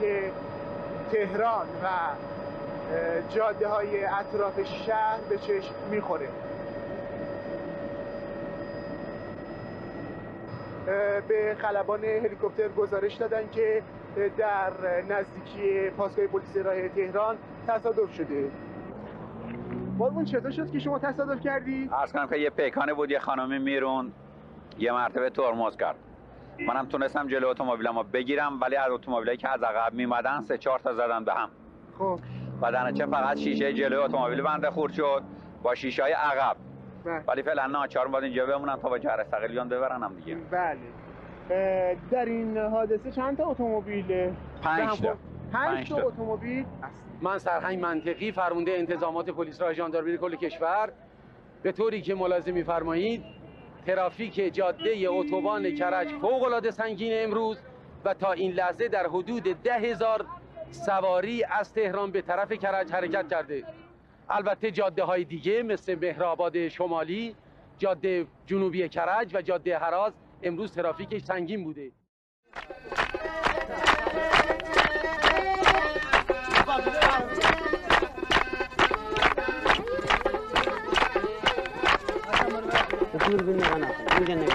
که تهران و جاده های اطراف شهر به چشم میخوره. به خلبان هلیکوپتر گزارش دادن که در نزدیکی پاسگاه پلیس راه تهران تصادف شده. بارمون چطور شد که شما تصادف کردی؟ عرض کنم که یه پیکانه بود، یه خانمی میرون یه مرتبه ترمز کرد. منم تونستم جلو اتومبیلمو بگیرم، ولی از اتومبیلایی که از عقب میمدن 3-4 تا زدن به هم. خب و در نتیجه فقط شیشه جلوی اتومبیل بنده خورد شد با شیشه‌های عقب. ولی فعلا ناچار باید اینجا بمونن تا با جهر ثقیلیان ببرنم دیگه. بله. در این حادثه چند تا اتومبیل؟ 5 تا. 5 تا اتومبیل. من سرهنگ منطقی فرمانده انتظامات پلیس راه ژاندارمری کل کشور، به طوری که ملاحظه می‌فرمایید ترافیک جاده اتوبان کرج فوق‌العاده سنگین امروز و تا این لحظه در حدود 10,000 سواری از تهران به طرف کرج حرکت کرده. البته جاده های دیگه مثل مهرآباد شمالی، جاده جنوبی کرج و جاده هراز امروز ترافیکش سنگین بوده. دور بینی